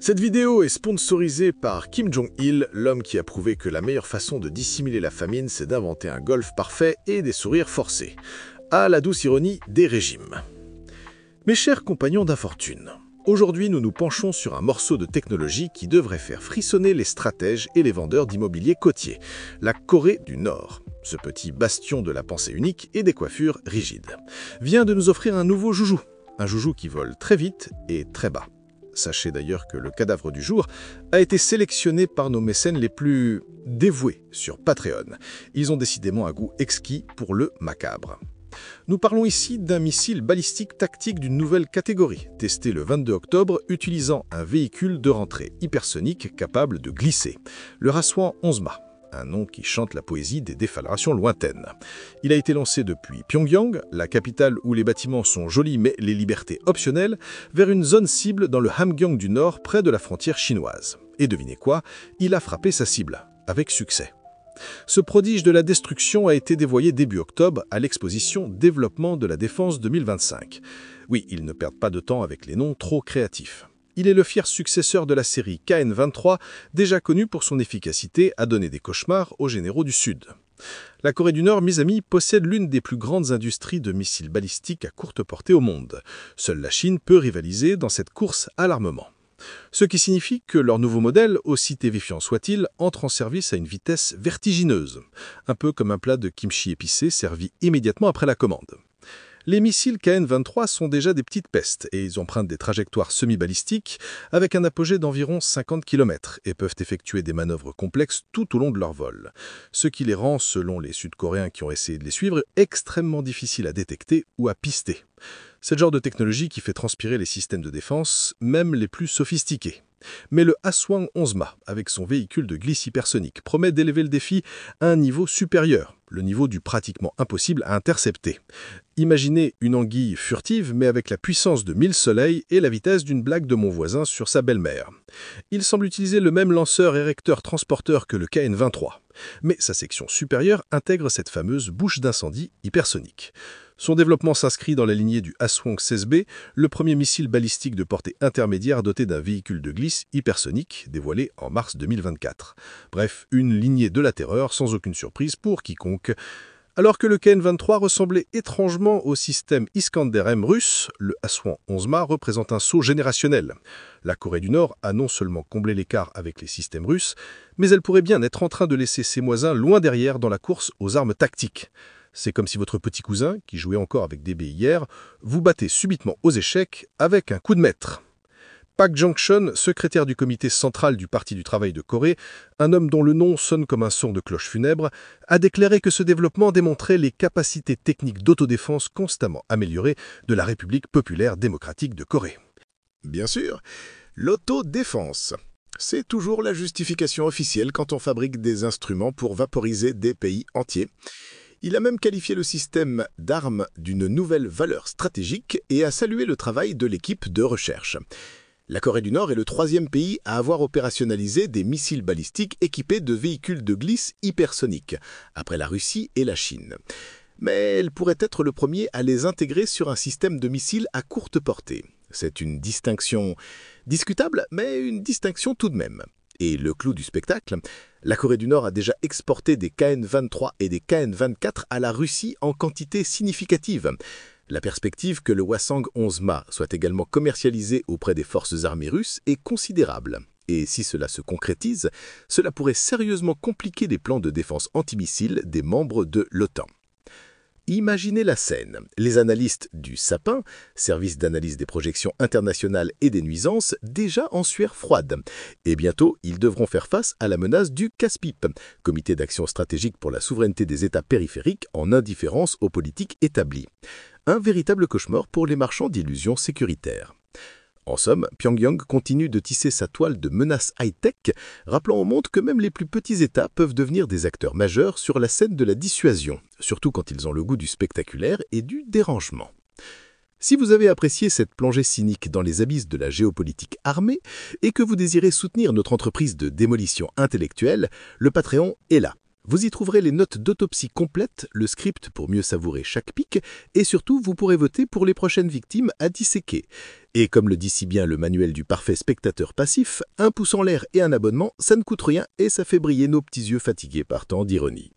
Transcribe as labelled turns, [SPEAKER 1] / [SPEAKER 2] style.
[SPEAKER 1] Cette vidéo est sponsorisée par Kim Jong-il, l'homme qui a prouvé que la meilleure façon de dissimuler la famine, c'est d'inventer un golf parfait et des sourires forcés. À la douce ironie des régimes. Mes chers compagnons d'infortune, aujourd'hui nous nous penchons sur un morceau de technologie qui devrait faire frissonner les stratèges et les vendeurs d'immobilier côtier, la Corée du Nord. Ce petit bastion de la pensée unique et des coiffures rigides vient de nous offrir un nouveau joujou. Un joujou qui vole très vite et très bas. Sachez d'ailleurs que le cadavre du jour a été sélectionné par nos mécènes les plus dévoués sur Patreon. Ils ont décidément un goût exquis pour le macabre. Nous parlons ici d'un missile balistique tactique d'une nouvelle catégorie, testé le 22 octobre utilisant un véhicule de rentrée hypersonique capable de glisser, le Hwasong 11Ma. Un nom qui chante la poésie des déflagrations lointaines. Il a été lancé depuis Pyongyang, la capitale où les bâtiments sont jolis mais les libertés optionnelles, vers une zone cible dans le Hamgyong du Nord, près de la frontière chinoise. Et devinez quoi, il a frappé sa cible, avec succès. Ce prodige de la destruction a été dévoilé début octobre à l'exposition Développement de la Défense 2025. Oui, ils ne perdent pas de temps avec les noms trop créatifs. Il est le fier successeur de la série KN-23, déjà connue pour son efficacité à donner des cauchemars aux généraux du Sud. La Corée du Nord, mes amis, possède l'une des plus grandes industries de missiles balistiques à courte portée au monde. Seule la Chine peut rivaliser dans cette course à l'armement. Ce qui signifie que leur nouveau modèle, aussi terrifiant soit-il, entre en service à une vitesse vertigineuse, un peu comme un plat de kimchi épicé servi immédiatement après la commande. Les missiles KN-23 sont déjà des petites pestes et ils empruntent des trajectoires semi-balistiques avec un apogée d'environ 50 km et peuvent effectuer des manœuvres complexes tout au long de leur vol, ce qui les rend, selon les Sud-Coréens qui ont essayé de les suivre, extrêmement difficiles à détecter ou à pister. C'est le genre de technologie qui fait transpirer les systèmes de défense, même les plus sophistiqués. Mais le Hwasong 11Ma, avec son véhicule de glisse hypersonique, promet d'élever le défi à un niveau supérieur, le niveau du pratiquement impossible à intercepter. Imaginez une anguille furtive, mais avec la puissance de 1000 soleils et la vitesse d'une blague de mon voisin sur sa belle-mère. Il semble utiliser le même lanceur érecteur transporteur que le KN-23, mais sa section supérieure intègre cette fameuse bouche d'incendie hypersonique. Son développement s'inscrit dans la lignée du Hwasong 16B, le premier missile balistique de portée intermédiaire doté d'un véhicule de glisse hypersonique dévoilé en mars 2024. Bref, une lignée de la terreur sans aucune surprise pour quiconque. Alors que le KN-23 ressemblait étrangement au système Iskander-M russe, le Hwasong 11Ma représente un saut générationnel. La Corée du Nord a non seulement comblé l'écart avec les systèmes russes, mais elle pourrait bien être en train de laisser ses voisins loin derrière dans la course aux armes tactiques. C'est comme si votre petit cousin, qui jouait encore avec des baies hier, vous battait subitement aux échecs avec un coup de maître. Park Jong-chun, secrétaire du comité central du Parti du travail de Corée, un homme dont le nom sonne comme un son de cloche funèbre, a déclaré que ce développement démontrait les capacités techniques d'autodéfense constamment améliorées de la République populaire démocratique de Corée.
[SPEAKER 2] Bien sûr, l'autodéfense. C'est toujours la justification officielle quand on fabrique des instruments pour vaporiser des pays entiers. Il a même qualifié le système d'arme d'une nouvelle valeur stratégique et a salué le travail de l'équipe de recherche. La Corée du Nord est le troisième pays à avoir opérationnalisé des missiles balistiques équipés de véhicules de glisse hypersoniques, après la Russie et la Chine. Mais elle pourrait être le premier à les intégrer sur un système de missiles à courte portée. C'est une distinction discutable, mais une distinction tout de même. Et le clou du spectacle, la Corée du Nord a déjà exporté des KN-23 et des KN-24 à la Russie en quantité significative. La perspective que le Hwasong 11Ma soit également commercialisé auprès des forces armées russes est considérable. Et si cela se concrétise, cela pourrait sérieusement compliquer les plans de défense antimissiles des membres de l'OTAN. Imaginez la scène. Les analystes du SAPIN, service d'analyse des projections internationales et des nuisances, déjà en sueur froide. Et bientôt, ils devront faire face à la menace du CASPIP, Comité d'action stratégique pour la souveraineté des États périphériques en indifférence aux politiques établies. Un véritable cauchemar pour les marchands d'illusions sécuritaires. En somme, Pyongyang continue de tisser sa toile de menaces high-tech, rappelant au monde que même les plus petits États peuvent devenir des acteurs majeurs sur la scène de la dissuasion, surtout quand ils ont le goût du spectaculaire et du dérangement. Si vous avez apprécié cette plongée cynique dans les abysses de la géopolitique armée et que vous désirez soutenir notre entreprise de démolition intellectuelle, le Patreon est là. Vous y trouverez les notes d'autopsie complètes, le script pour mieux savourer chaque pic, et surtout, vous pourrez voter pour les prochaines victimes à disséquer. Et comme le dit si bien le manuel du parfait spectateur passif, un pouce en l'air et un abonnement, ça ne coûte rien et ça fait briller nos petits yeux fatigués par tant d'ironie.